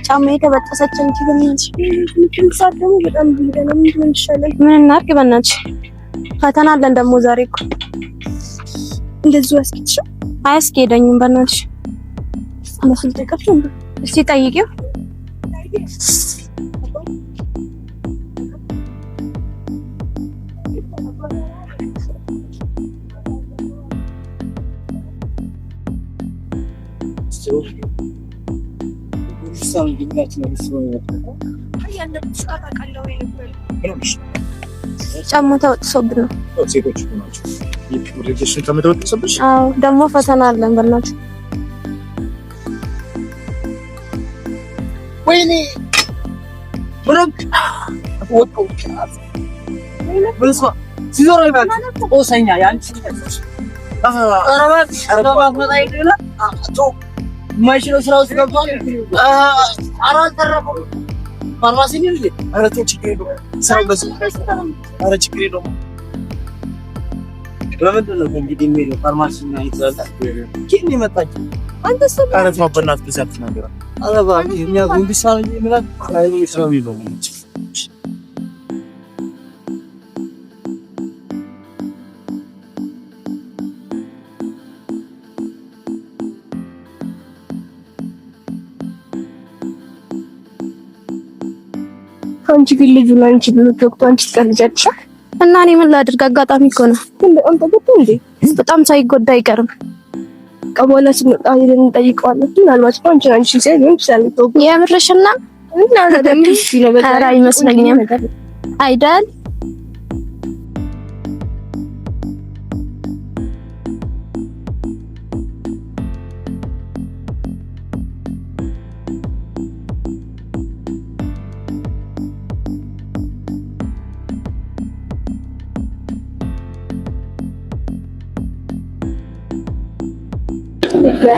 ጫማዬ ተበጠሰች እንጂ በእናትሽ ምንሳት ደግሞ በጣም ቢደና ምን ይሻላል? ምን እናድርግ በእናትሽ? ፈተና አለን ደግሞ ዛሬ እኮ እንደዚህ አስኪትሽ አያስኬደኝም በእናትሽ። መስል ተከፍቶ እስቲ ጠይቂው። ጫማ ተወጥሶብን ነው። ሴቶች ናቸው ይብርጅሽን ተመተወጥሶብሽ? አዎ ደግሞ ፈተና አለን በእናትህ። ወይኔ ብሩክ ወጥቶ ብልስዋ ሲዞር ይባል ኦሰኛ ያንቺ አረባት መጣይ ደላ አቶ ማይሽሎ ስራው ሲገባል አራት ተረፈ ፋርማሲ ነው እንዴ? አረ ችግር የለውም ስራው በዚህ አረ ችግር የለውም። ለምንድን ነው እንግዲህ የሚለው ፋርማሲ ነው ይዛል ኪን ይመጣች አንተ ሰው አረ ተባበናት በዛት ነገር አረ ባይ እኛ ጉንቢሳ ነው የሚላት አይ ስራው ነው አንቺ ግን ልጁ ላንቺ ልትወቅቱ አንቺ ትቀልጃለሽ እና እኔ ምን ላድርግ? አጋጣሚ እኮ ነው። በጣም ተገጥቶ እንዴ በጣም ሳይጎዳ አይቀርም። ቀበላ ስንጣ ሄደን እንጠይቀዋለን። ምናልባት አንቺ ሲል ምን ይችላል? የምርሽና እና ደግሞ ኧረ አይመስለኝም አይደል?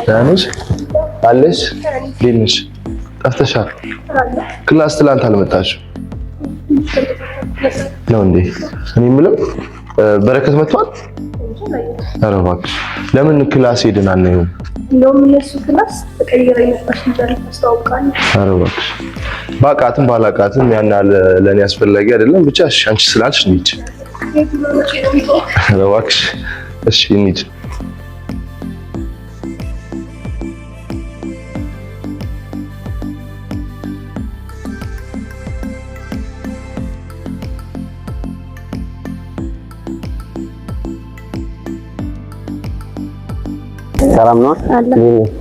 ዳንሽ አለሽ ዲንሽ ጠፍተሻል። ክላስ ትላንት አልመጣሽም ነው እንዴ? እኔ የምለው በረከት መጥቷል? ኧረ እባክሽ ለምን ክላስ ሄደን አናየውም? እንደውም እነሱ ክላስ ተቀይራ ይመጣሽ ይችላል ታስተዋውቃለህ። ኧረ እባክሽ ባቃትም ባላቃትም ያን ለኔ አስፈላጊ አይደለም። ብቻ እሺ አንቺ ስላልሽ እንሂድ። ኧረ እባክሽ እሺ እንሂድ። ሰላም ነው አለ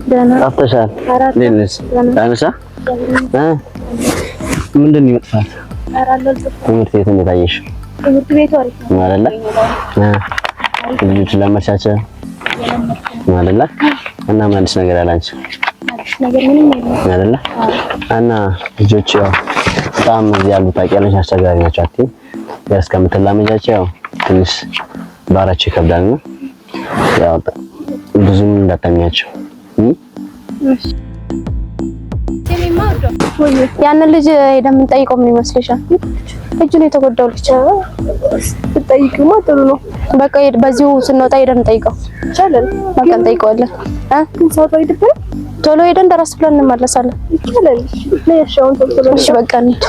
ደህና ጠፍተሻል። ለነስ ታነሳ ምንድን ነው ይመጣል? ትምህርት ቤት እንዴት አየሽ? ትምህርት ቤቱ አሪፍ ነው አይደለ? ልጆች ለመቻቸ አይደለ? እና ማንስ ነገር አላንቺ ነገር ምንም የለም አይደለ? እና ልጆች ያው በጣም እዚህ ያሉ ታውቂያለሽ አስቸጋሪ ናቸው። አትይ እስከምትላመጃቸው ያው ትንሽ ባራቸው ይከብዳል ነው ያው ብዙም እንዳታኛቸው። ያንን ልጅ ሄደን የምንጠይቀው ምን ይመስልሻል? እጁን የተጎዳው ልጅ ብትጠይቂውማ ጥሩ ነው። በቃ በዚሁ ስንወጣ ሄደን እንጠይቀው ይቻላል። በቃ እንጠይቀዋለን። ግን ሰው አይደለም ቶሎ ሄደን ደረስ ብለን እንመለሳለን። ይቻላል። ለያሻውን ቶሎ እሺ በቃ እንሂድ።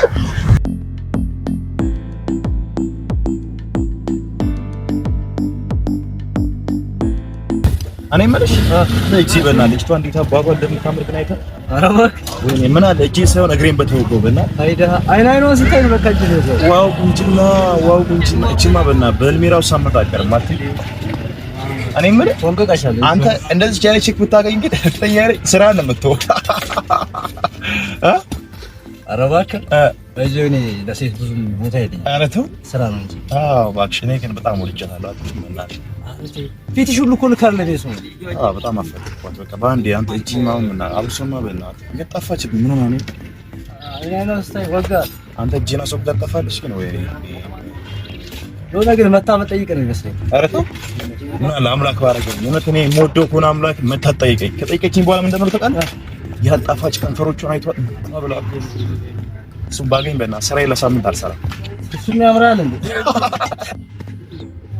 እኔ የምልሽ እዚህ በእናትህ ልጅቷ እንዴት አባቷ እንደምታምር ግን አይተህ? ኧረ እባክህ ወይኔ ምን አለ እጄ ሳይሆን እግሬን በተወገው በእናትህ አይኗ ስታይ በቃ እጄ ነው። ዋው ቁንጅና እቺማ በእናትህ በህልሜ እራሱ ሳመጣ አቀርም አትይ። እኔ የምልህ ወንቀቃሻለሁ አንተ እንደዚህ ቻለ ቼክ ብታገኝ ግን እርግጠኛ ነኝ ስራ ነው የምትወጣ። ኧረ እባክህ እኔ ለሴት ብዙ ቦታ የለኝም። ኧረ ተው ስራ ነው እንጂ። አዎ እባክሽ እኔ ግን በጣም ወድጃታለሁ አትይም በእናትህ ፊትሽ ሁሉ እኮ ልካር ለኔ ሰው በጣም አፈቅኳት። በቃ ባንዴ አንተ እጂማው እና አብሶማ በእናትህ እንገጣፋችብኝ ምን ሆነ ነው? አይና ስታይ ወጋ አንተ እጂና ሰው ጋር ጠፋለሽ ግን ወይ ነው ነገር መታ መጠይቅ ነው ይመስለኝ። ኧረ ተው ምን አለ አምላክ ባረገኝ እውነት እኔ የምወደው ከሆነ አምላክ መታ ጠይቀኝ። ከጠይቀችኝ በኋላ ምን እንደሆነ ታውቃለህ? ያልጣፋጭ ከንፈሮቹን አይቷል ብላ እሱም ባገኝ በእናትህ ስራዬ ለሳምንት አልሰራም። እሱም ያምራል እንዴ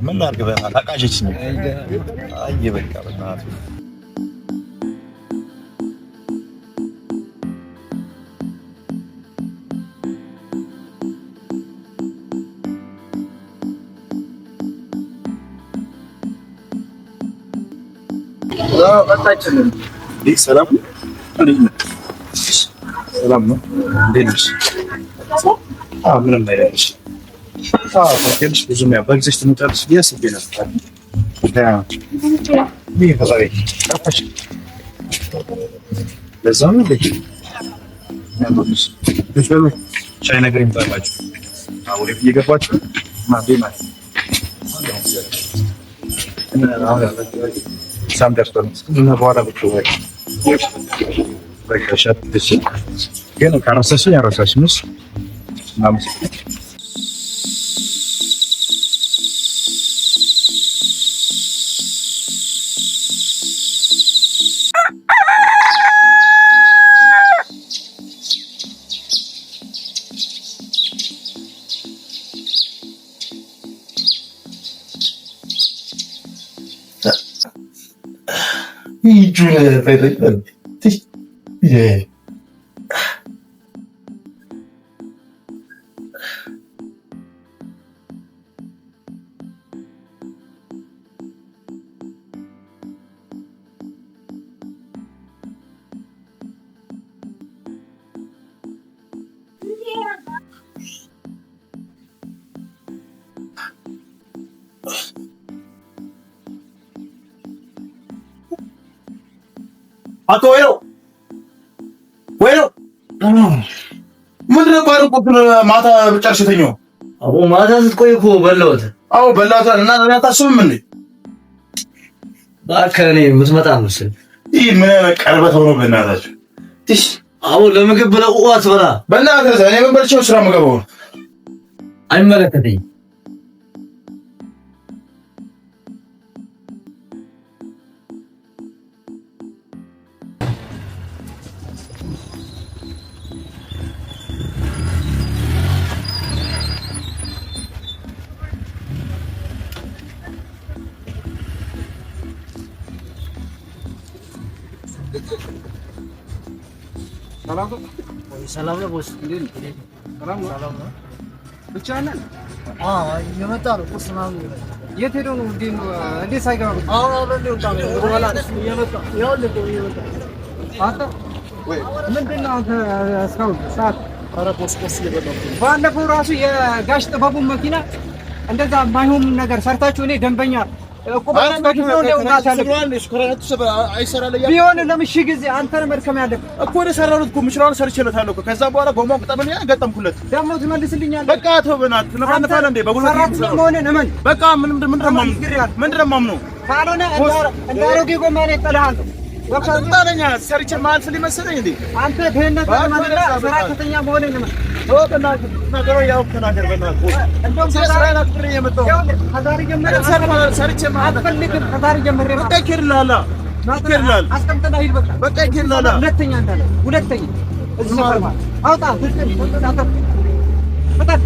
ምን ላድርግ በእናትህ አቃዠችኝ። አይ በቃ በእናትህ ሰላም ነው። እንዴት ነሽ? ምንም አይደለሽ። ትንሽ ብዙም ያው በጊዜሽ ትመጫለሽ ብዬ አስቤ ነበር። ሻይ ነገር ይምጣላችሁ። አሁን እየገባችሁ ሳም ደርሷል እና በኋላ ብትወይ በቃ ግን ካረሳሽኝ አረሳሽኝ ምናምን አቶ ወይነው ምን ነበር እኮ ማታ ብቻሽ ተኛው? አዎ ማታ ስትቆይ እኮ በላሁት። አዎ በላሁት እና እኔ አታስብም እንዴ? እባክህ እኔ የምትመጣ መስል ይህ ምን ቀርበት ሆኖ በእናታችሁ ትሽ አዎ ለምግብ ብለው አትበላ በእናትህ እኔ ምን በልቼው ስራ መገባው አይመለከተኝም። ሰላም ነው ቦስ? እንዴት ነው? ሰላም ነው። ብቻ ነን? አዎ እየመጣ ነው። ቁርስ ምናምን የት ሄዶ ነው? እንዴት ሳይገባ? አዎ አብረን ወጣ ነው። ወደኋላ እየመጣ ይኸውልህ እየመጣ አንተ ወይ ምንድን ነው አንተ እስካሁን ሰዓት? ኧረ ቁርስ እየበላሁ ባለፈው ራሱ የጋሽ ጥበቡን መኪና እንደዛ የማይሆን ነገር ሰርታችሁ እኔ ደንበኛ ቢሆን ለምን ሺህ ጊዜ አንተን መድከም ያለብህ እኮ ወደ ሰራሁት እኮ ምሽራውን ሰርቼለታለሁ እኮ ከዛ በኋላ ጎማው ቅጠምን ገጠምኩለት። ደግሞ ትመልስልኛለህ? በቃ ተው በእናትህ ትነፋነፋለህ እንዴ? በጉልበት መሆንን እመን። በቃ ምንድን ነው የማምነው? ካልሆነ እንደ አሮጌ ጎማ ነው እጥልሃለሁ። ወጣለኛ ሰርቼ ማልፍ ሊመስለኝ እንዴ? አንተ ድህነት ለማድረግ ሰራተኛ መሆንን እመን። ነገሩ ያው ተናገር በእናትህ። እንደውም ስራዬን አክብሬ የመጣሁ ከዛሬ ጀምሬ ሰርቼ አትፈልግም። ከዛሬ ጀምሬ በቃ ይኬድልሃል አስቀምጠና ሂድ። በቃ ይኬድልሃል። ሁለተኛ እንዳለ ሁለተኛ እዚህ ሰፈር ማለት አውጣ በጣም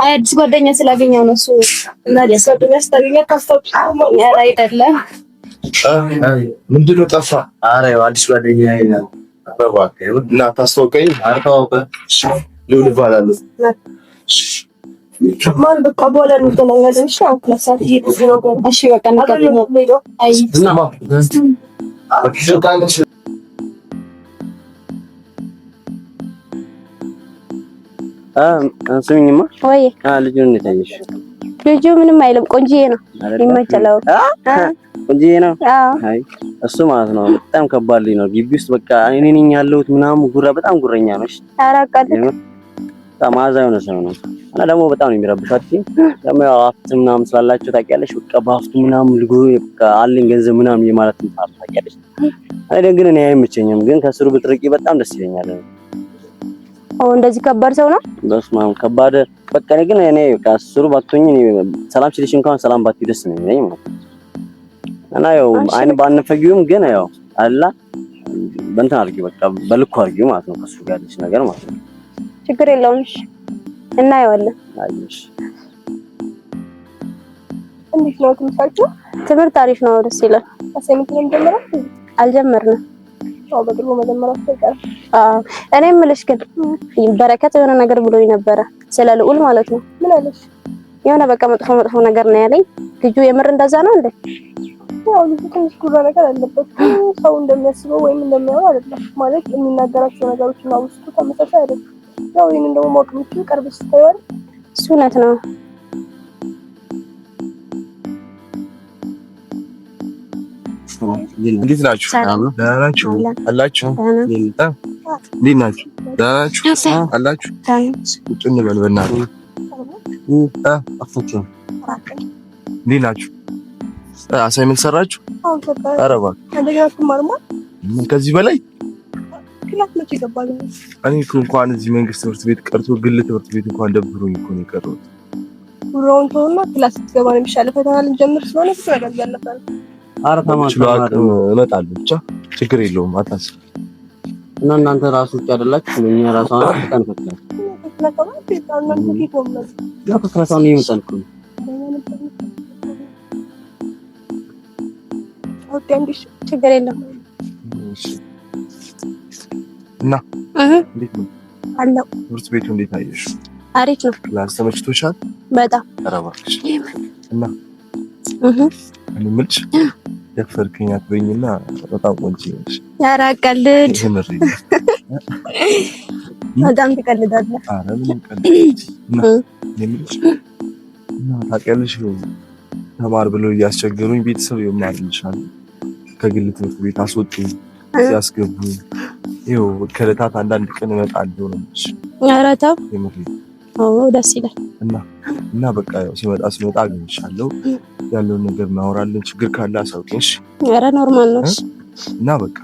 አዲስ ጓደኛ ስላገኘው ነው እሱ እና ጓደኛ ስታገኘ ታስታውቃለህ አይደለም? ምንድን ነው ጠፋ? ኧረ አዲስ ጓደኛ ነው እና ታስተዋውቀኝ። ልውል ይባላል። ማን በቃ በኋላ እንገናኛለን። እሺ አሁን ክላስ ሰዓት እየሄድኩ ነው። እሺ በቃ እንገናኛለን። አይ ስሚኝማ ወይ ልጁን እንዴት አየሽ? ልጁ ምንም አይልም፣ ቆንጆዬ ነው፣ ይመችላል። ቆንጆዬ ነው። አይ እሱ ማለት ነው በጣም ከባድ ልጅ ነው። ግቢ ውስጥ በቃ እኔ ነኝ ያለሁት ምናምን ጉራ በጣም ጉረኛ ነው። እሺ ታራቃት ማዛ የሆነ ሰው ነው እና ደግሞ በጣም ነው የሚረብሻት። ደግሞ ያው ሀብት ምናምን ስላላቸው ታውቂያለሽ፣ በቃ በሀብቱ ምናምን ልጎ በቃ አለኝ ገንዘብ ምናምን የማለት ታውቂያለሽ። ግን እኔ አይመቸኝም፣ ግን ከስሩ ብትርቂ በጣም ደስ ይለኛል። እንደዚህ ከባድ ሰው ነው። በስመ አብ ከባድ በቃ ግን እኔ ከአስሩ ባትሆኝ ሰላም ሲልሽ እንኳን ሰላም ባትይ ደስ ነው የሚለኝ ማለት ነው። እና ያው አይን ባንፈጊውም ግን ያው አላ በእንትን አድርጊ በቃ በልኩ አድርጊ ማለት ነው። ከሱ ጋር ያለሽ ነገር ማለት ነው። ችግር የለውም እሺ እናየዋለን። አይሽ እንዴት ነው ትምህርታችሁ? ትምህርት አሪፍ ነው፣ ደስ ይላል። አሳይመንት ጀመራችሁ? አልጀመርንም። አዎ በቅርቡ መጀመራችሁ አይቀርም። እኔ የምልሽ ግን በረከት የሆነ ነገር ብሎኝ ነበረ ስለ ልዑል ማለት ነው። ምን አለሽ? የሆነ በቃ መጥፎ ነገር ነው ያለኝ። ልጁ የምር እንደዛ ነው እንዴ? ያው ልጁ ትንሽ ጉራ ነገር አለበት። ሰው እንደሚያስበው ወይም እንደሚያወራው አይደለም ማለት የሚናገራቸው ነገሮችና ውስጡ ተመሳሳይ አይደለም። ያው ይሄንን ደግሞ ማወቅ የምትችይው ቀርበሽ ስታይው አይደል? እሱ እውነት ነው። እንዴት ናችሁ? ደህና ናችሁ? አላችሁ? እንዴት ናችሁ? ደህና ናችሁ? አላችሁ? ቁጭ እንበል በእናትህ። አፍቹ እንዴት ናችሁ? አሳይመንት ሰራችሁ? አዎ ሰራሁ። ኧረ እባክህ እንደገና ትማርማ። ከዚህ በላይ ክላስ መቼ ገባህ? እኔ እኮ እንኳን እዚህ መንግስት ትምህርት ቤት ቀርቶ ግል ትምህርት ቤት እንኳን ደብሮኝ እኮ ነው የቀረሁት። ኑሮውን ተውና ክላስ ስትገባ ነው የሚሻለው። ፈተና ልንጀምር ስለሆነ ብዙ ነገር እያለፈ ነው። ኧረ ተማሩ እመጣለሁ ብቻ ችግር የለውም አታስብ። እና እናንተ ራሱ ውጭ አይደላችሁ እኛ ራሱ አጥተን ፈትላችሁ ያው ከክላሳው ነው የመጣልኩ ችግር የለም። እና እንዴት ነው አለው ትምህርት ቤቱ እንዴት አየሽ? አሪፍ ነው። ክላስ ተመችቶሻል? በጣም ኧረ እባክሽ እና እኔ የምልሽ ደፈርክኝ አትበይኝና በጣም ቆንጆ ነሽ። ኧረ ቀልድ በጣም ትቀልዳለህ። ኧረ ምንም ቀልድ እና የምልሽ እና ታውቂያለሽ ተማር ብለው እያስቸገሩኝ ቤተሰብ ይማርልሻል ከግል ትምህርት ቤት አስወጡኝ ሲያስገቡኝ ይኸው ከዕለታት አንዳንድ ቀን እመጣለሁ ነው የምልሽ። ኧረ ተው የምር አዎ ደስ ይላል። እና በቃ ያው ሲመጣ አግኝሻለሁ ያለውን ነገር እናወራለን። ችግር ካለ አሳውቂኝ እሺ? ኧረ ኖርማል ነው እሺ። እና በቃ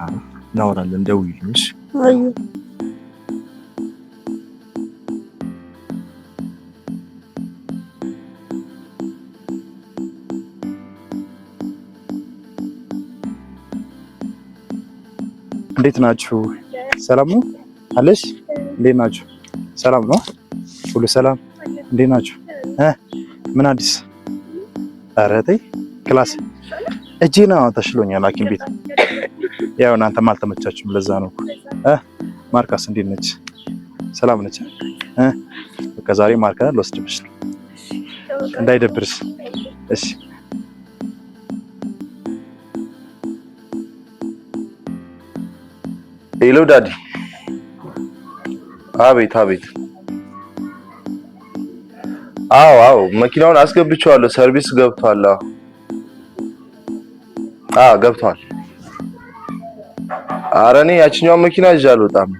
እናወራለን ደውይልኝ እሺ? አይ እንዴት ናችሁ? ሰላም ነው አለሽ? እንዴት ናችሁ? ሰላም ነው ሁሉ ሰላም? እንዴት ናችሁ? ምን አዲስ? ኧረ ተይ ክላስ እጄና ተሽሎኛል ሐኪም ቤት ያው እናንተም አልተመቻችሁም ለዛ ነው። ማርካስ እንዴት ነች? ሰላም ነች? በቃ ዛሬ ማርካን ልወስድብሽ ነው እንዳይደብርሽ እሺ? ሄሎ ዳዲ። አቤት አቤት። አዎ መኪናውን አስገብቼዋለሁ ሰርቪስ ገብቷል። ገብቷል። ኧረ እኔ ያቺኛውን መኪና ይዤ አልወጣም።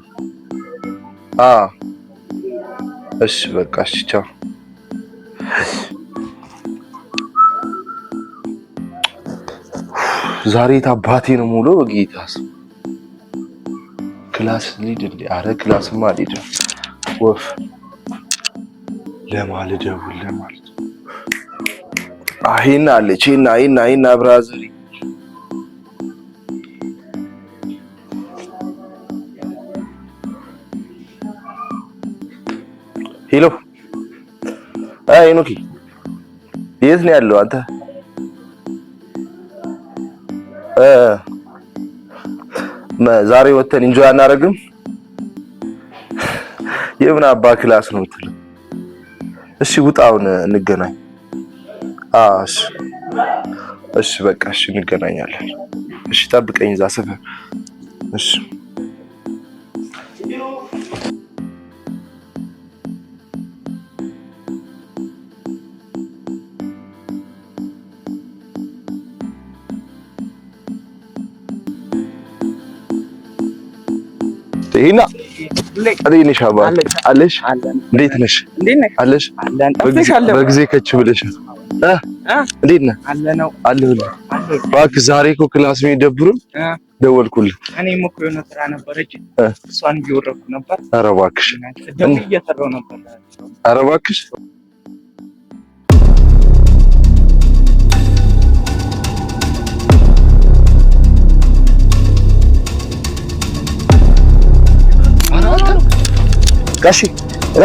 እሺ በቃ እሺ ቻው። ዛሬ ታባቴ ነው ሙሉ በጌታስ ክላስ ሊድ እንዴ? ኧረ ክላስማ አልሄድም። ወፍ ለማልደውል ለማለት አይና አለች አይና ብራዘር ሄሎ ኖኪ የት ነው ያለው አንተ? ዛሬ ወተን እንጆይ አናረግም? የምን አባ ክላስ ነው የምትለው? እሺ ውጣውን እንገናኝ። እሺ በቃ እሺ እንገናኛለን። እሺ ጠብቀኝ እዛ ሰፈር። እሺ ቴና እንዴት ነሽ? አባ አለሽ? እንዴት ነሽ? አለሽ? በጊዜ ከች ብለሽ እንዴት ነህ? አለሁልህ። እባክህ ዛሬ እኮ ክላስ የሚደብሩን ደወልኩልህ። እኔም እኮ የሆነ ስራ ነበረች እሷን እየወረድኩ ነበር። ኧረ እባክሽ ደግሞ እየሰራሁ ነበር። ኧረ እባክሽ ጋሺ ኧረ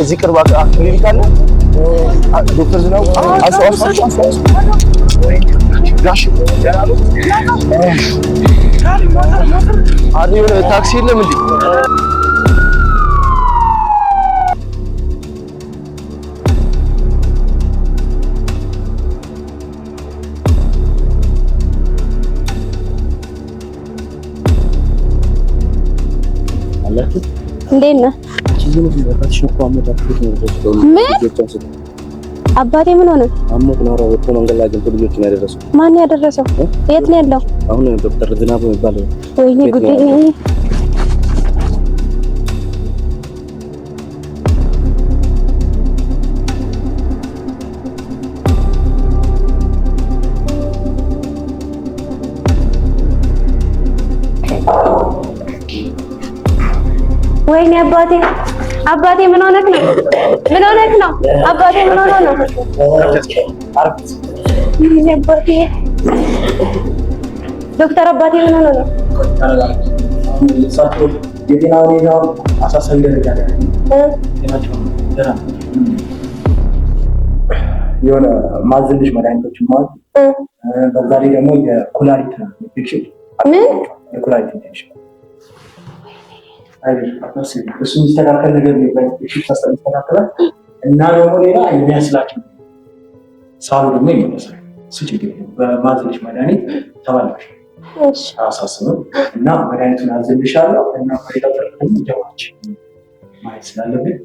እዚህ ቅርብ ክሊኒክ አለ። ዶክተር ዝናቡ ጋሺ የሆነ ታክሲ የለም እንዴ? እንዴት ነህ? አባቴ ምን ሆነ? ማን ያደረሰው? የት ነው ያለው? አሁን ዶክተር ዝናቡ ይባላል። ወይኔ ጉዴ! ወይኔ አባቴ ምን ሆነክ ነው? ምን ሆነክ ነው? አባቴ ምን ሆነ ነው? ወይኔ አባቴ ዶክተር አባቴ ምን ሆነ ነው? የጤና ሁኔታው አሳሳቢ ደረጃ ላይ የሆነ ማዘንሽ መድኃኒቶችን ማለት በዛ ላይ ደግሞ የኩላሊት ኢንፌክሽን የኩላሊት ኢንፌክሽን እሱ የሚስተካከል ነገር ይስተካከላል እና ደግሞ ሌላ የሚያስላቸው ሳሉ ደግሞ ይመለሳል። እሱ ችግር በማዘንሽ መድኃኒት ተባላሽ አሳስብም እና መድኃኒቱን አዝልሻለሁ እና ሌላ ጀማች ማየት ስላለብን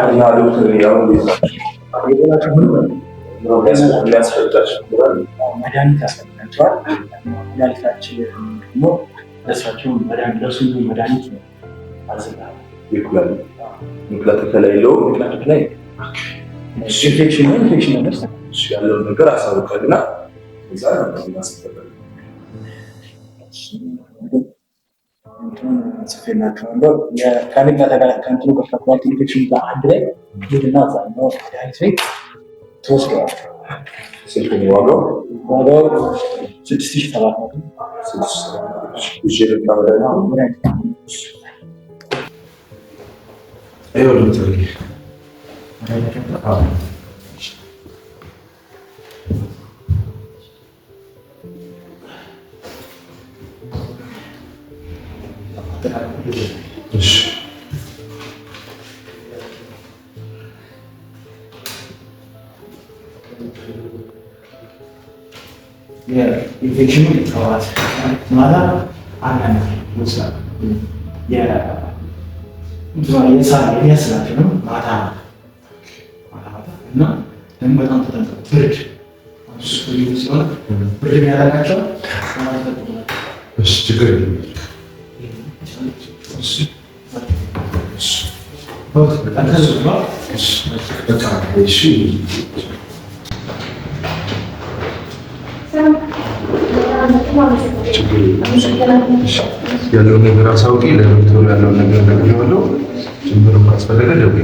እና ዶክተር ያው መድኃኒት ያስፈልጋቸዋል። መድኃኒታችን ደግሞ ለእሳቸው መድኃኒት አዘጋጅ ምክንያቱ ከሌለው ኢንፌክሽን ያለውን ነገር አሳውቀንና ጽፌላቸዋለሁ። ከእንትኑ ከኩላሊት ኢንፌክሽን ጋር አንድ ላይ ሄድና አብዛኛው መድኃኒት ቤት ትወስደዋል። ስልክ ዋጋው 6,700 የኢንፌክሽኑ ጠዋት ማታ አንዳንድ ይወስዳል። የሚያስላቸው ማታ እና ደግሞ በጣም ተጠንቀቁ። ብርድ ሲሆን ብርድ የሚያደርጋቸው ችግር የለም። ያለውን ነገር አሳውቂ። ለዶክተሩ ያለውን ነገር ነግሬዋለሁ። ጭምር ካስፈለገ ደውዬ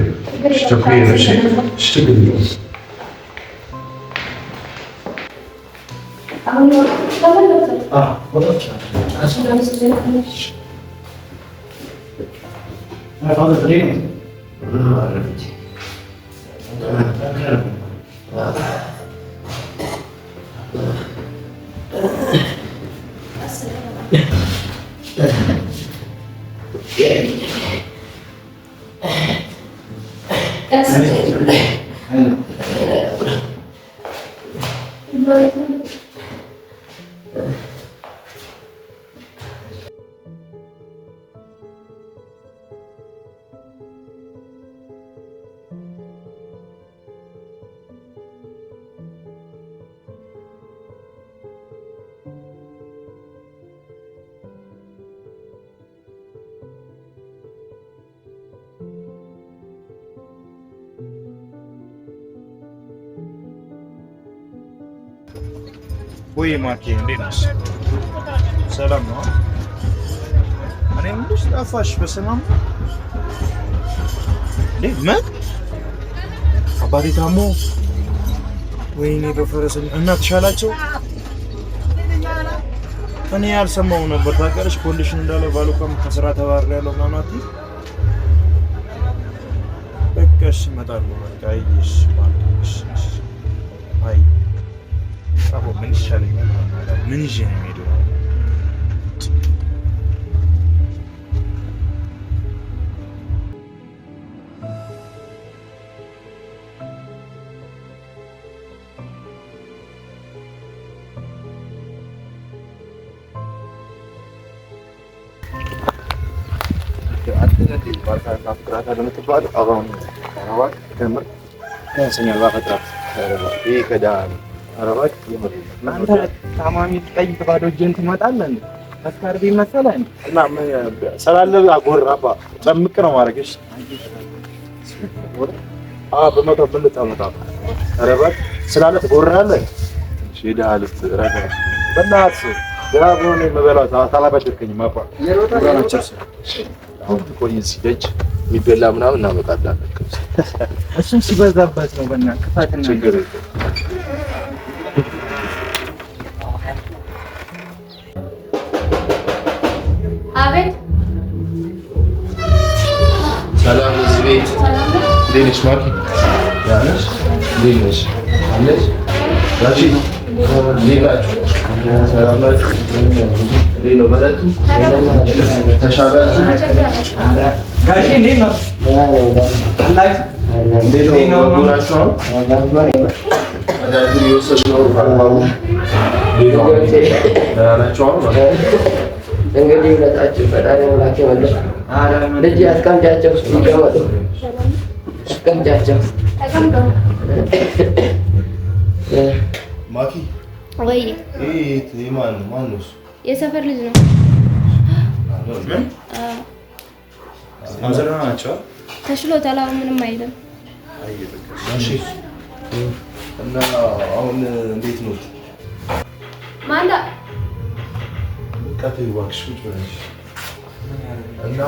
ወይ ማርኬ እንዴት ነሽ? ሰላም ነው? እኔ ምንድነው ጠፋሽ? በሰላም ምን አባቴ ታሞ? ወይኔ በፈረሰኝ እና ተሻላቸው? እኔ ያልሰማው ነበር ታውቂያለሽ። ኮንዲሽን እንዳለ ባሉካም ከስራ ተባረረ ያለው ማናት በቃሽ እመጣለሁ። በቃ አይሽ ማርኬሽ አይ አቦ ምን ይሻለኛል? ምን ይዤ ነው የምሄደው? አንተ ታማሚ ጠይቅ ባዶ እጅን ትመጣለህ። ተስካርቢ መሰለህ እና ሰላለ አጎራባ ጨምቅ ነው ማረግሽ። በመቶ ብልጣመጣ አረባት ስላለ ትጎራለህ። ሼዳ ልት ረጋሽ በእናትህ ግራቦን መበላት ታላበደከኝ ማባ የሮታቸውስ አሁን ቆይስ ደጅ የሚበላ ምናምን እናመጣለን። እሱን ሲበዛበት ነው በእናትህ ክፋትና ችግር አቤት ሰላም እዚህ ቤት እንዴት ነሽ ማርኬ? ያነሽ እንዴት ነሽ? አለሽ ያቺ እንዴት ናችሁ? ሰላም ናችሁ? እንዴት ነው በረቱ? ተሻላችሁ? ጋሼ እንዴት ነው? አላችሁ? እንዴት ነው ጎናችሁ? አዳዲስ የወሰድነው አርባው ደህና ናችሁ? እንግዲህ ሁለታችሁ ፈጣሪ አምላክ ይወልድ። ልጅ አስቀምጫቸው ይቀመጡ። አስቀምጫቸው ማኪ ወይ ይሄ ማን ነው? የሰፈር ልጅ ነው። ማዘር ናቸው። ተሽሎታል። አሁን ምንም አይልም። እሺ እና አሁን እንዴት ነው? ማንዳ ቀጥይ እባክሽ ቁጭ በለሽ እና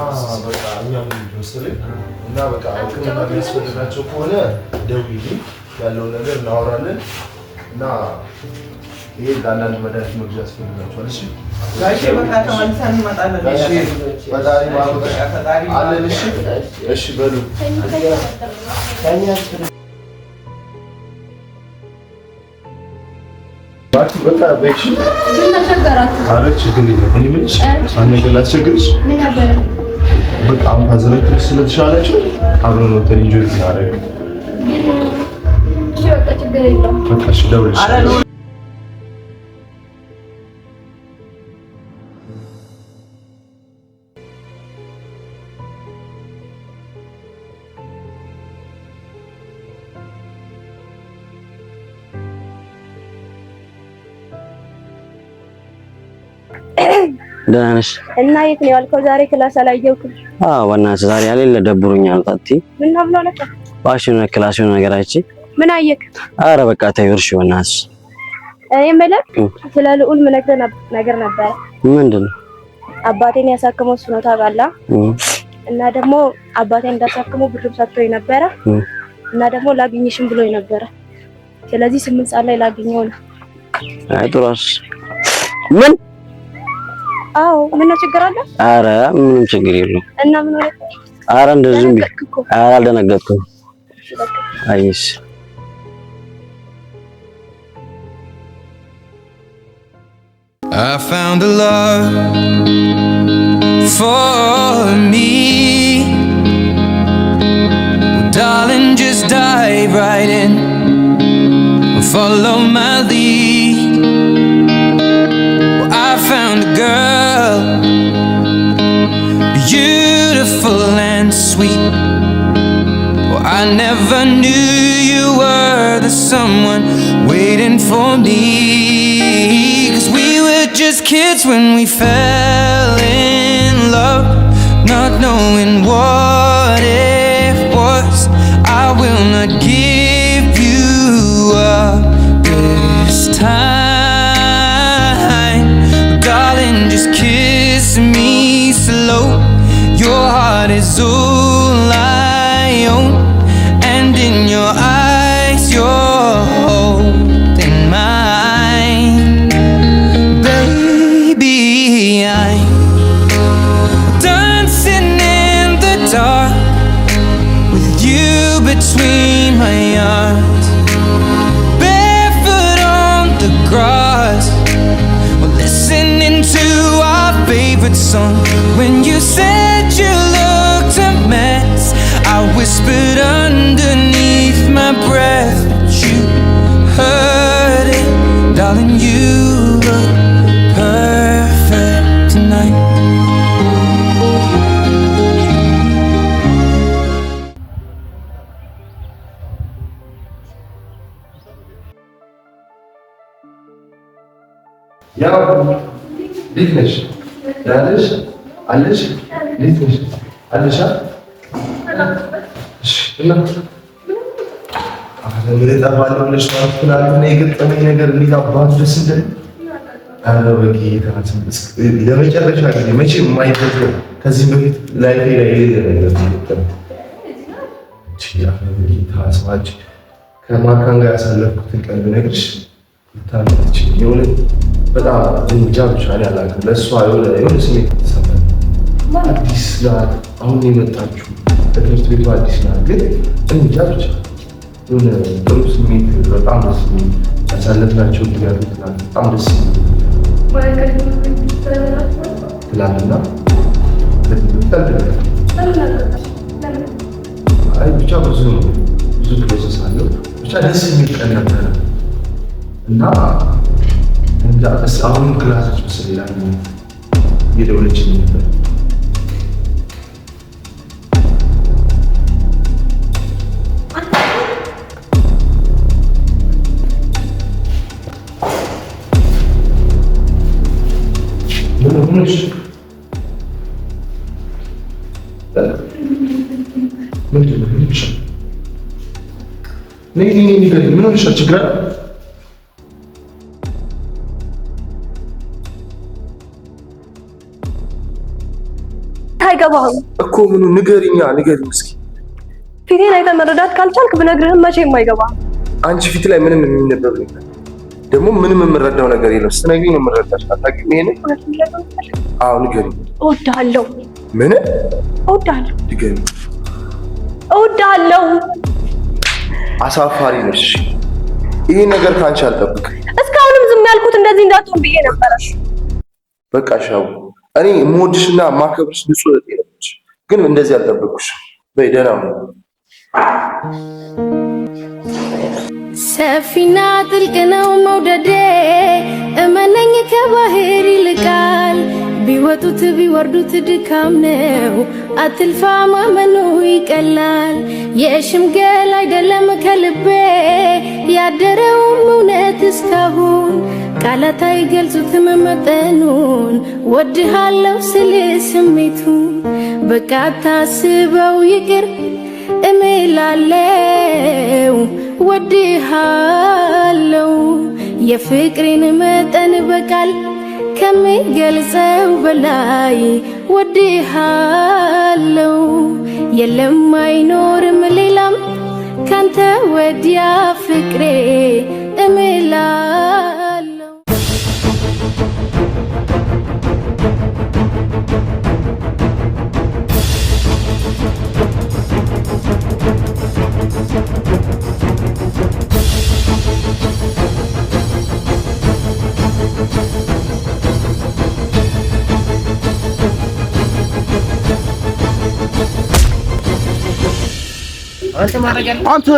በቃ እኛም መሰለኝ እና በቃ ሕክምና የሚያስፈልጋቸው ከሆነ ደውዪልኝ፣ ያለውን ነገር እናወራለን እና ይሄ ለአንዳንድ መድኃኒት መግዣ ያስፈልጋቸዋል። እሺ ጋሼ በቃ ተመልሰን እንመጣለን። እሺ ፈጣሪ ማበቃ አለን። እሺ እሺ በሉ ባቲ በቃ በእሺ ምን ተቸገራችሁ? አረች ግን እኔ ምንሽ አንድ ነገር ላስቸግርሽ። ምን ነበር? በቃ አሁን ታዘረክሽ ስለተሻላችሁ አብረን ነው ተንጆይ እናደርግ። እሺ በቃ ችግር የለውም። በቃ እሺ ደውልልሽ። ደህና ነሽ? እና የት ነው ያልከው? ዛሬ ክላስ አላየሁም። አዎ በእናትሽ ዛሬ ያሌለ ደብሮኛል። ጣቲ ምን ነው ብሎ ነበር? ባሽን ክላስ የሆነ ነገር አይቼ ምን አየክ? አረ በቃ ተይው እርሺ በእናትሽ። እኔ የምልህ ስለ ልዑል ነገር ነበር። ምንድን ነው? አባቴን ያሳከመው እሱ ነው ታውቃለህ። እና ደግሞ አባቴ እንዳሳክመው ብር ሰጥቶኝ ነበረ እና ደግሞ ላግኝሽም ብሎኝ ነበረ። ስለዚህ 8 ሰዓት ላይ ላግኘው ነው። አይ ጥሩስ ምን? አዎ ምን ችግር አለ? ኧረ ምንም ችግር የለውም። እና ምን ሆነ? ኧረ እንደዚህም ኧረ አልደነገጥኩም። አይሽ I found a love for me. Well, darling, just dive right in. Follow my lead. Well, I found a girl, beautiful and sweet. Well, I never knew you were the someone waiting for me. 'Cause we were just kids when we fell in love, not knowing what it was. I will not give you up this time, darling, just kiss me slow. Your heart is all I own, and in your eyes you're holding mine. Baby, I'm dancing in the dark with you between my arms, barefoot on the grass. We're listening to our favorite song. When you said you looked a mess, I whispered underneath my breath, but you heard it. Darling, you look perfect tonight. ያው እንዴት ነሽ? ያለሽ አለሽ? እንዴት ነሽ? አለሽ? እሺ እና ምን ተባለው ነሽ? ትናንትና የገጠመኝ ነገር እንዴት አባቱ ደስ እንደኝ። ኧረ በጌታ ለመጨረሻ ጊዜ መቼም የማይደገም ከዚህ በፊት ላይፌ ላይ የሌለ ነገር ነው። በጌታ ሰዎች ከማካን ጋር ያሳለፍኩትን ቀን ብነግርሽ ታንቺ የሆነ በጣም እንጃ ብቻ ነው ያላቀው። ለእሷ የሆነ ስሜት ተሰማኝ። አዲስ ናት፣ አሁን የመጣችው በትምህርት ቤቱ አዲስ ናት፣ ግን እንጃ ብቻ የሆነ ጥሩ ስሜት በጣም ደስ የሚል ያሳለፍናቸው ጊዜያት በጣም ደስ የሚል ትላንትና አይ ብቻ ብዙ ፕሮሰስ አለው። ብቻ ደስ የሚል ቀን ነበረ እና አሁን ክላሶች በስሌላ እየደወለችኝ ነበር። ምን ሆነሽ? ምንድን ነው ሆነሽ? ነይ ንገሪኝ፣ ምን ሆነሽ? ችግር አለ? አይገባህም እኮ ምኑ? ንገሪኝ እስኪ። ፊቴን አይተህ መረዳት ካልቻልክ ብነግርህም መቼም አይገባህም። አንቺ ፊት ላይ ምንም የሚነበብ ነገር ደግሞ ምንም የምረዳው ነገር የለም። ስትነግሪኝ ነው የምረዳሽ። አታውቂም ይሄን? አዎ ንገሪኝ። እወድሃለሁ። ምን? እወድሃለሁ። ንገሪኝ። እወድሃለሁ። አሳፋሪ ነሽ። ይሄ ነገር ካንቺ አልጠብቅም። እስካሁንም ዝም ያልኩት እንደዚህ እንዳትሆን ብዬ ነበረ። በቃ ሻው እኔ የምወድሽና የማከብርሽ ንጹህ እህቴ ነች፣ ግን እንደዚህ አልጠበቅኩሽም። በይ ደህና ነው። ሰፊና ጥልቅ ነው መውደዴ፣ እመነኝ ከባህር ይልቃል። ቢወጡት ቢወርዱት ድካም ነው፣ አትልፋ ማመኑ ይቀላል። የሽምገል አይደለም ከልቤ ያደረውም እውነት እስካሁን ቃላት አይገልጹትም መጠኑን። ወድሃለው ስል ስሜቱን በቃ ታስበው ይቅር እምላለው። ወድሃለው የፍቅሬን መጠን በቃል ከሚገልጸው በላይ ወድሃለው የለም አይኖርም ሌላም ካንተ ወዲያ ፍቅሬ እምላለው አንተ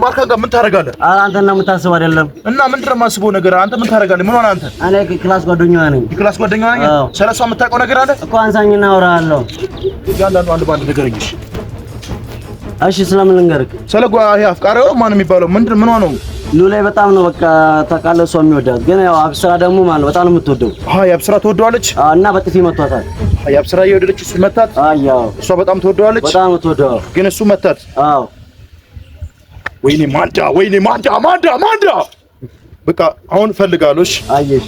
ማርካን ጋር ምን ታደርጋለህ? አንተና የምታስበው አይደለም። እና ምንድነው የማስበው ነገር? አንተ ምን ታደርጋለህ? ምን ሆነ አንተ? እኔ ክላስ ጓደኛዋ ነኝ። ክላስ ጓደኛዋ ነኝ? ስለሷ የምታውቀው ነገር አለ እኮ አንሳኝና አወራለሁ። ያንዳንዱ አንድ ባንድ ንገረኝ። እሺ ስለምን ልንገርህ? ስለ ይሄ አፍቃሪው ማን የሚባለው ምን ሆነው? ሉላይ በጣም ነው በቃ ታውቃለህ፣ እሷ የሚወዳት ግን ያው አብስራ ደግሞ ማለት በጣም ነው የምትወደው። አብስራ ትወደዋለች እና በጥፊ መቷታል። አብስራ እየወደደች እሱ መታት። አያው እሷ በጣም ትወደዋለች። በጣም ትወደዋል ግን እሱ መታት። አዎ ወይኔ ማንዳ በቃ አሁን ፈልጋለሁ። እሺ አየሽ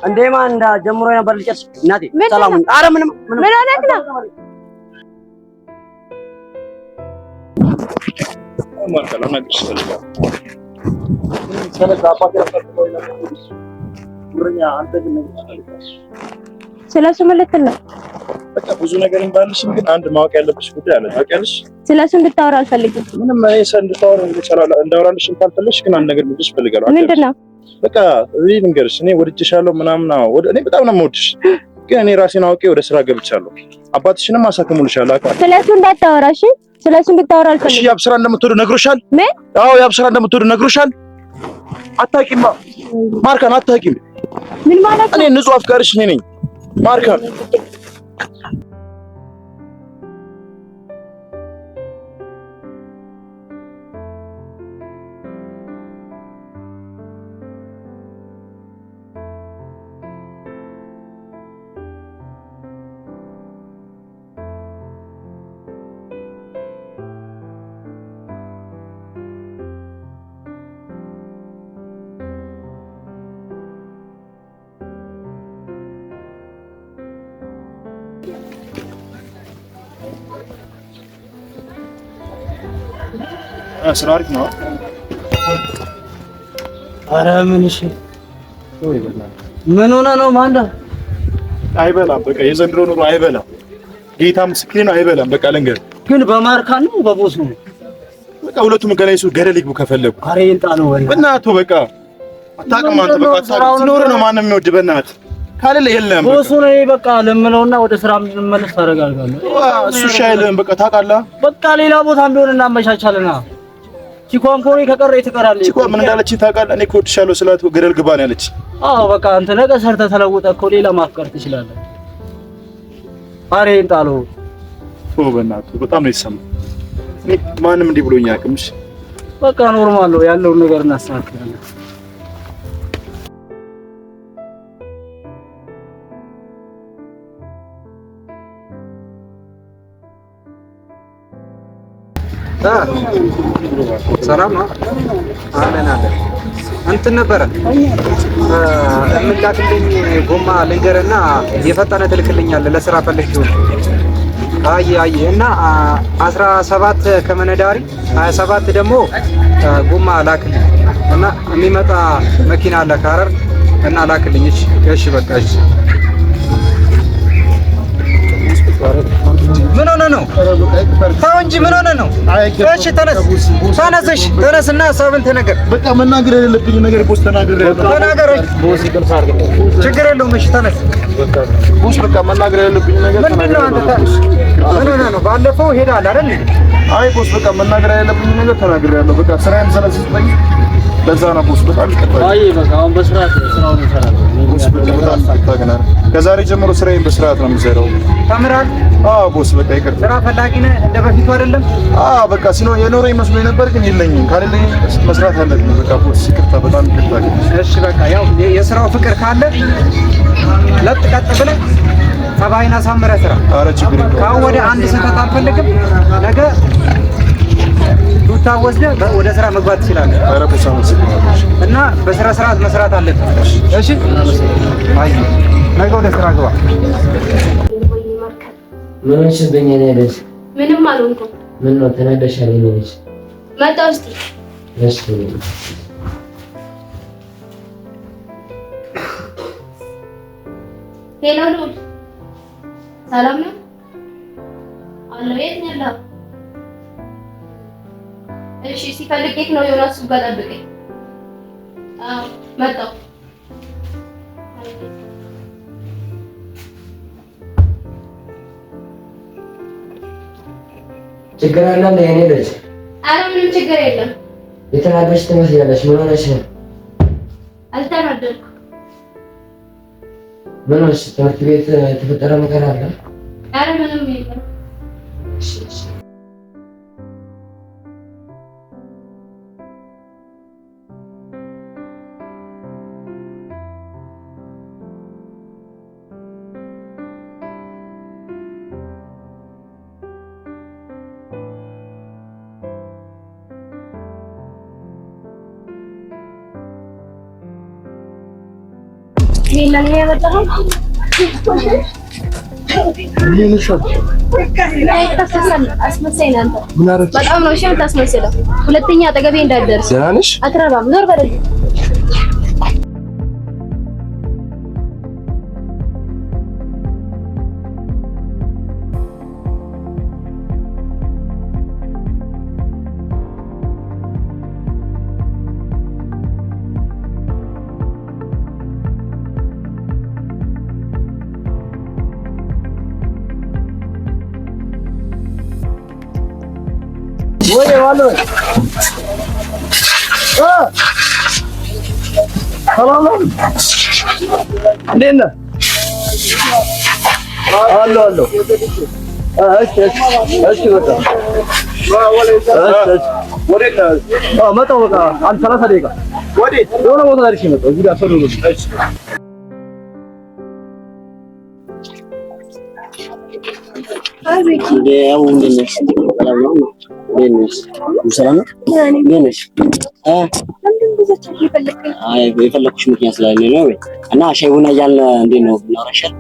እንደማ እንዳ ጀምሮ ነበር ልጨርስ። እናቴ ሰላም። ኧረ ምንም ምን ሆነህ ነው? ስለሱ ምን ልትል ነው? በቃ ብዙ ነገር እንዳልሽም ግን አንድ ማወቅ ያለብሽ ጉዳይ አለ። ታውቂያለሽ? ስለሱ እንድታወራ አልፈልግም። ምንም እንዳወራልሽ ካልፈለግሽ ግን አንድ ነገር ልልሽ እፈልጋለሁ። ምንድን ነው? በቃ እዚህ ልንገርሽ፣ እኔ ወድጄሻለሁ ምናምን። እኔ በጣም ነው የምወድሽ፣ ግን እኔ ራሴን አውቄ ወደ ስራ ገብቻለሁ። አባትሽንም አሳክሙልሻለሁ። ስለሱ እንዳታወራ እሺ? ስለሱ እንድታወራ አልፈልግም። እሺ ያብስራ እንደምትወዱ ነግሮሻል? ምን? አዎ ያብስራ እንደምትወዱ ነግሮሻል? አታውቂማ ማርካን፣ አታውቂም። ምን ማለት ነው? እኔ ንጹህ አፍቃሪሽ ነኝ ማርካን። ስራ አሪፍ ነው። ኧረ ምን እሺ፣ ምን ሆነ ነው ማንዳ? አይበላም በቃ የዘንድሮ ኑሮ አይበላም። ጌታ ምስክሬ ነው አይበላም። በቃ ልንገርህ ግን በማርካን ነው በቦሱ ነው። በቃ ሁለቱም ገናይሱ ገደል ይግቡ ከፈለጉ። ኧረ ይንጣ ነው በእናትህ በቃ አታውቅም አንተ። በቃ ሲኖር ነው ማንም የሚወድ በእናትህ ካለለ የለም። ቦሱ ነው በቃ ለምለውና ወደ ስራ እንመለስ ታደርጋለህ። እሱ ሻይልህም በቃ ታውቃለህ። በቃ ሌላ ቦታ ቢሆን እናመቻቻለና ቺኳንኮኒ ከቀረ ትቀራለህ። ቺኳን ምን እንዳለችኝ ታውቃለህ? እኔ እኮ እወድሻለሁ ስላት ገደል ግባ ነው ያለች። አዎ በቃ አንተ ነገ ሰርተህ ተለውጠህ እኮ ሌላ ማፍቀር ትችላለህ። ኧረ ይንጣሉ በእናትህ በጣም ነው የተሰማኝ። ማንም እንዲህ ብሎኝ አያውቅም። በቃ ኖርማል ነው ያለውን ነገር እናስተካክላለን። ሰላም ነው። አለን እንትን ነበረ እምላክልኝ ጎማ ልንገርና የፈጠነ ትልክልኛለህ ለስራ ፈልጌው። አይ እና 17 ከመነዳሪ 27 ደግሞ ጎማ ላክልኝ እና የሚመጣ መኪና አለ ከሐረር እና ላክልኝ። እሺ በቃ እሺ። ምን ሆነ ነው? ተው እንጂ ምን ሆነ ነው? እሺ ተነስና ሀሳብን ተናገር። በቃ መናገር የሌለብኝ ነገር ቦስ ተናገር። ቦስ ይቅርታ አድርግልኝ። ችግር የለውም። እሺ ተነስ ቦስ። በቃ መናገር የሌለብኝ ነገር ምንድን ነው? አንተ ምን ሆነ ነው? ባለፈው ሄዳል አይደል? አይ ቦስ በቃ መናገር የሌለብኝ ነገር ተናግሬያለሁ። በቃ ስራዬን ስለሰጠኝ በዛ ነው ቦስ። በጣም ይቀርባል። አይ በቃ አሁን በስርዓት ስራውን እንሰራለን። ቦስ በጣም ታገናር። ከዛሬ ጀምሮ ስራዬን በስርዓት ነው የምሰራው። ተምራል? አዎ ቦስ በቃ ይቅር። ስራ ፈላጊ ነህ እንደ በፊቱ አይደለም? አዎ በቃ ሲኖር የኖረኝ መስሎኝ ነበር ግን የለኝም። ካለኝ መስራት አለብኝ። በቃ ቦስ ይቅርታ፣ በጣም ይቅርታ። እሺ በቃ ያው የስራው ፍቅር ካለ ለጥ ቀጥ ብለህ ተባይና ሳምረህ ስራ። ኧረ ችግር የለውም። ካሁን ወደ አንድ ስህተት አልፈልግም። ነገ ዱታ ወስደህ ወደ ስራ መግባት ትችላለህ። ኧረ ቦስ አመሰግናለሁ። እና በስራ ስርዓት መስራት አለብህ። እሺ አይ ነገ ወደ ስራ ግባ። ምን ሆንሽብኝ? እኔ ልጅ ምንም አልሆንኩም። ምን ነው ተናደሻል? እኔ ልጅ መጣሁ እስቲ። እሺ ሄሎ ሉል፣ ሰላም ነው? አለሁ። የት ነው ያለኸው? እሺ ሲፈልግህ ነው ዮናስ ጋር ጠብቀኝ። አዎ መጣሁ። ችግር አለ እንዴ? እኔ ልጅ ኧረ ምንም ችግር የለም። የተናደድሽ ትመስያለሽ። ምን ሆነሽ ነው? አልተናደድኩም። ምን ሆነሽ? ትምህርት ቤት የተፈጠረ ነገር አለ? ኧረ ምንም የለም። ሌላ ያመጣው በጣም ነው ሸም ታስመስለው። ሁለተኛ አጠገቤ እንዳትደርስ። ደህና ነሽ? አትረባም። ዞር በል። ወደ ዋለ ሰላም ነው። እንዴት ነህ? አለሁ። እሺ በቃ መጣሁ። በቃ አንድ 30 ደቂቃ የሆነ ቦታ ደርሼ መጣሁ። እዚህ ጋር ሰሩ። እሺ የፈለኩሽ ምክንያት ስላለኝ ነው እና ሻይ ቡና እያልን እንዴት ነው ብናወራሻል?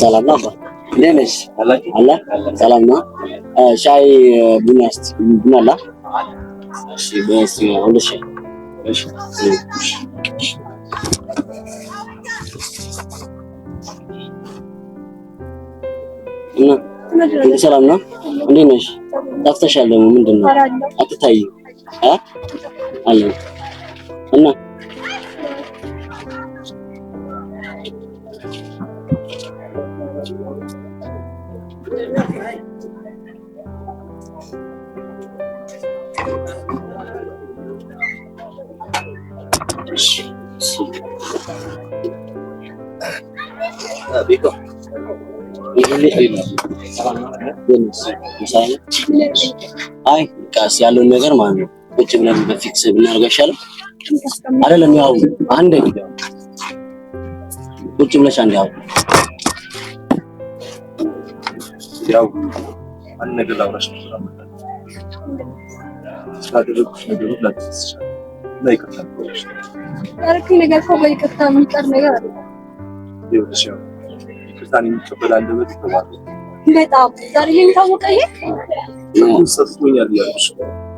ሰላም ነው። እንዴት ነሽ? አለ ሰላም ነው። ሻይ ቡና አለ? እሺ በስ አንድ ሻይ። እሺ እና ሰላም ነው። እንዴት ነሽ? ጠፍተሻል ደግሞ ምንድን ነው? አትታይም አለ እና ቢኮ አይ ቃስ ያለውን ነገር ማለት ነው ቁጭ ብለን በፊክስ ብናደርገው ይሻላል አይደለም? ያው አንዴ ቁጭ ብለሽ አንዴ ያው አንድ ነገር ላውራሽ ነው። ስላደረኩሽ ነገር ላይ ይቀጥላል። ነገር እኮ በይቅርታ የሚቀር ነገር አለ። ይኸውልሽ ያው ይቅርታን የሚቀበል አንደበት ተባለ። በጣም ዛሬ የሚታወቀኝ ሰጥቶኛል ያልኩሽ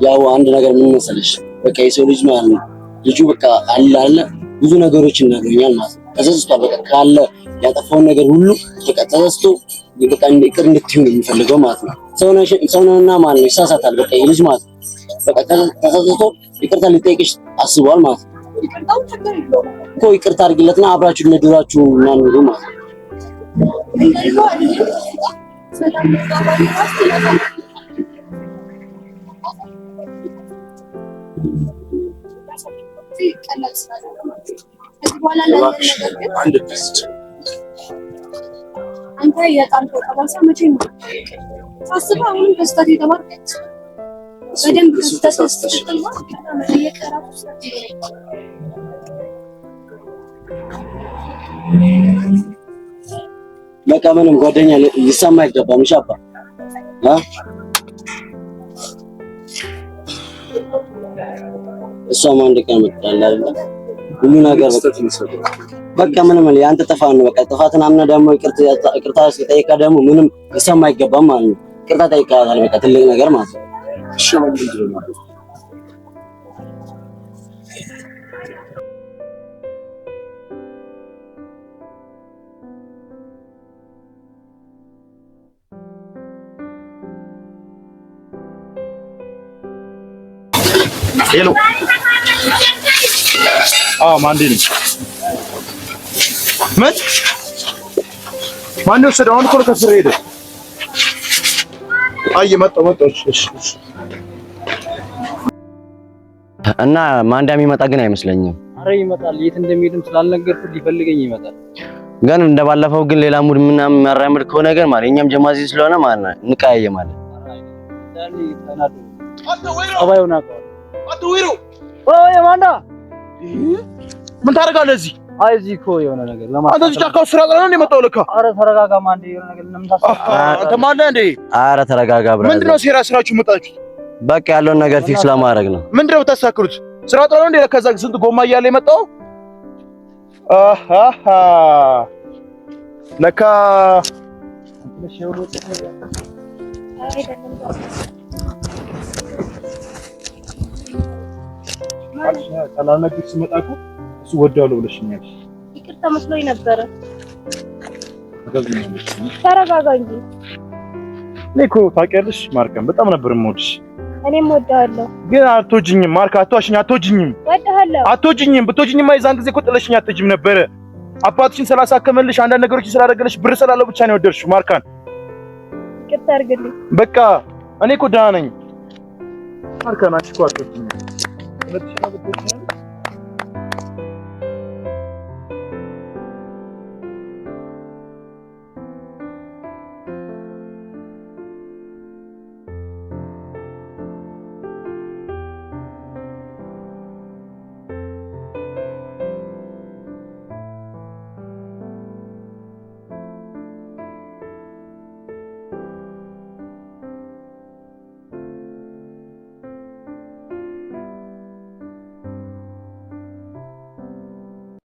ያው አንድ ነገር ምን መሰለሽ፣ በቃ የሰው ልጅ ማለት ነው ልጁ በቃ አለ ብዙ ነገሮችን ይናገኛል ማለት ነው። ተሰስቷል በቃ ካለ ያጠፋውን ነገር ሁሉ በቃ ተሰስቶ በቃ ይቅር እንድትይው ነው የሚፈልገው ማለት ነው። ሰውነውና ማለት ነው ይሳሳታል በቃ የልጅ ማለት ነው። በቃ ተሰስቶ ይቅርታ ሊጠይቅሽ አስቧል ማለት ነው። ይቅርታው ችግር የለውም እኮ ይቅርታ አድርጊለትና አብራችሁ ለድራችሁ እና ኑሩ ማለት ነው። አንተ የጣልከው ጠባሳ መቼ ነው ሳስበው አሁንም ከስተት የተማርከች በደንብ ተስተስተስተል ማለት የቀራው በቃ ምንም ጓደኛ ሊሰማ አይገባም። እሺ አባ እሷም አንድ ቀን መጣላ አይደል ሁሉ ነገር በቃ ምንም ያንተ ጥፋት ነው። በቃ ጥፋትን አምነህ ደግሞ ይቅርታ ሲጠይቃ ደግሞ ምንም ሊሰማ አይገባም ማለት ነው። ይቅርታ ጠይቃታል በቃ ትልቅ ነገር ማለት ነው። እሺ ሄሎ ማንዴ ነኝ። ምን ማን ወሰደው? አሁን እኮ ከስር ሄደ። አይ መጣሁ። እሺ እና ማንዳ የሚመጣ ግን አይመስለኝም። አረ ይመጣል። የት እንደሚሄድም ስላልነገርኩት ሊፈልገኝ ይመጣል። ግን እንደባለፈው ግን ሌላ ሙድ ምናምን የሚያራምድ ከሆነ ነገር ማለት እኛም ጀማዚ ስለሆነ ማለት ነው እንቀያየማለን። ዳኒ ተናዶ አባዩና አትውሩ ወይ ማንዳ ምን ታደርጋለህ እዚህ? አይ እዚህ እኮ የሆነ ነገር አንተ እዚህ ጫካው ስራ ጥላ ነው እንደመጣው ለካ። አረ ተረጋጋ ማንዴ፣ የሆነ ነገር ለምታስብ አንተ ማለህ እንዴ? አረ ተረጋጋ ብራዘር። ምንድነው ስራችሁ መጣችሁ? በቃ ያለውን ነገር ፊክስ ለማድረግ ነው። ምንድነው የምታሳክሩት? ስራ ጥላ ነው እንዴ? ለካ እዛ ስንት ጎማ እያለ የመጣው ለካ ታላላችሁ ሲመጣ እኮ እሱ ወዳለው ብለሽኛል። ይቅርታ መስሎኝ ነበረ። ተረጋጋ እንጂ። እኔ እኮ ታውቂያለሽ ማርካን በጣም ነበር የምወድሽ። እኔም ወዳለሁ። ግን አትወጂኝም ማርካ፣ አትዋሽኝ። አትወጂኝም። ወዳለሁ። አትወጂኝም። ብትወጂኝማ የዛን ጊዜ እኮ ጥለሽኝ አትሄጂም ነበረ። አባትሽን ስላሳከመልሽ አንዳንድ ነገሮችን ስላደረገልሽ ብር ስላለው ብቻ ነው የወደድሽው ማርካን። ይቅርታ አድርግልኝ። በቃ እኔ እኮ ደህና ነኝ ማርካን። አንቺ እኮ አትወጂኝም። ሁለትሽ ነው ብትወጂኝ